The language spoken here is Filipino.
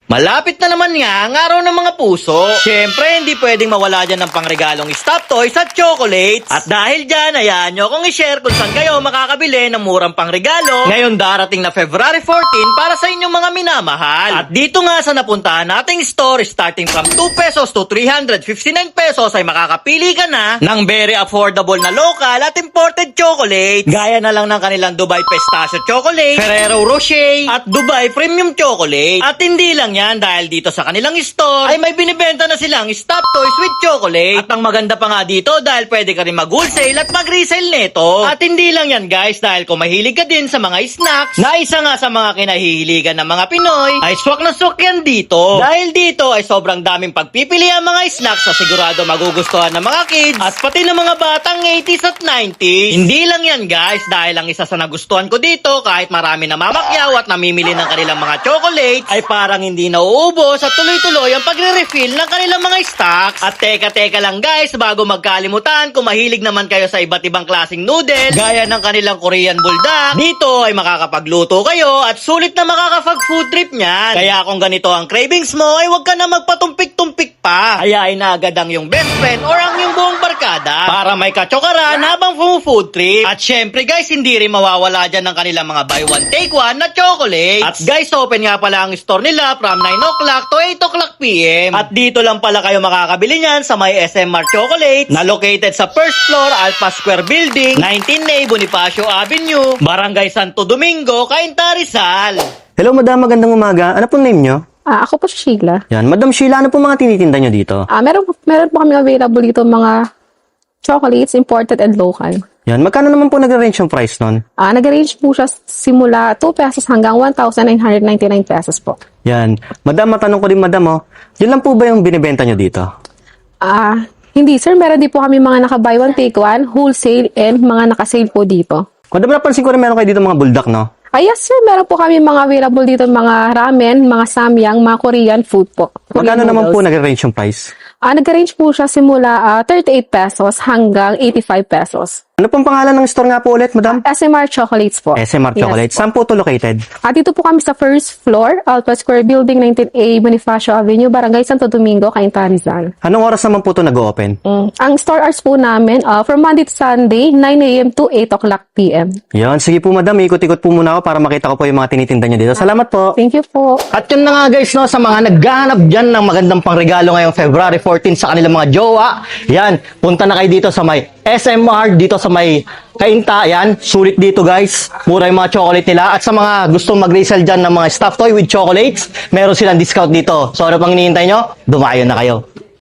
Malapit na naman nga ang araw ng mga puso. Siyempre, hindi pwedeng mawala dyan ng pangregalong stuffed toys at chocolates. At dahil dyan, ayan nyo kung i-share kung saan kayo makakabili ng murang pangregalo ngayon darating na February 14 para sa inyong mga minamahal. At dito nga sa napuntahan nating store, starting from 2 pesos to 359 pesos ay makakapili ka na ng very affordable na local at imported chocolate. Gaya na lang ng kanilang Dubai Pistachio Chocolate, Ferrero Rocher at Dubai Premium Chocolate. At hindi lang yan, dahil dito sa kanilang store ay may binibenta na silang stuffed toys with chocolate. At ang maganda pa nga dito dahil pwede ka rin mag-wholesale at mag-resale neto. At hindi lang yan guys, dahil kung mahilig ka din sa mga snacks na isa nga sa mga kinahihiligan ng mga Pinoy ay swak na swak yan dito. Dahil dito ay sobrang daming pagpipili ang mga snacks na sigurado magugustuhan ng mga kids at pati ng mga batang 80s at 90s. Hindi lang yan guys, dahil ang isa sa nagustuhan ko dito kahit marami na mamakyaw at namimili ng kanilang mga chocolates ay parang hindi nauubos at tuloy-tuloy ang pagre-refill ng kanilang mga stocks. At teka lang guys, bago magkalimutan, kung mahilig naman kayo sa iba't ibang klaseng noodles, gaya ng kanilang Korean bulldog, dito ay makakapagluto kayo at sulit na makakapag-food trip niyan. Kaya kung ganito ang cravings mo, ay huwag ka na magpatumpik-tumpik pa. Ayain na agad ang yung best friend or ang yung buong barkada para may katsokaran habang food trip. At syempre guys, hindi rin mawawala dyan ng kanilang mga buy one take one na chocolates. At guys, open nga pala ang store nila from 9 o'clock to 8 o'clock PM. At dito lang pala kayo makakabili niyan sa may SMR Chocolate na located sa first floor Alpha Square Building, 19A Bonifacio Avenue, Barangay Santo Domingo, Cainta, Rizal. Hello madam, magandang umaga. Ano pong name nyo? Ako po si Sheila. Yan, Madam Sheila, ano po mga tinitinda nyo dito? Meron po kami available dito mga chocolates, imported and local. Yan, magkano naman po nag-range yung price nun? Nag-range po siya simula 2 pesos hanggang 1,999 pesos po. Yan, madam, matanong ko din madam, yun lang po ba yung binibenta nyo dito? Hindi sir, meron din po kami mga naka-buy one take one, wholesale and mga naka-sale po dito. Madam, napansin ko rin meron kayo dito mga bulldog, no? Yes sir, meron po kami mga available dito, mga ramen, mga samyang, mga Korean food po. Magkano Korean naman po noodles. nag-range yung price? Nag-range po siya simula 38 pesos hanggang 85 pesos. Ano pong pangalan ng store nga po ulit, madam? SMR Chocolates po. SMR Chocolate. Yes, Saan po ito located? dito po kami sa first floor, Alpha Square Building, 19A Bonifacio Avenue, Barangay Santo Domingo, Cainta, Rizal. Anong oras naman po ito nag-open? Ang store hours po namin, from Monday to Sunday, 9 a.m. to 8 o'clock p.m. Yan, sige po madam, ikot-ikot po muna ako para makita ko po yung mga tinitinda nyo dito. Salamat po. Thank you po. At yun na nga guys, no, sa mga naghahanap dyan ng magandang pangregalo ngayong February 14 sa kanilang mga jowa, yan, punta na kayo dito sa may SMR, dito sa may Cainta, yan, sulit dito guys, mura yung mga chocolate nila. At sa mga gustong mag-resell dyan ng mga stuffed toy with chocolates, meron silang discount dito. So ano pang hinihintay nyo? Dumayo na kayo.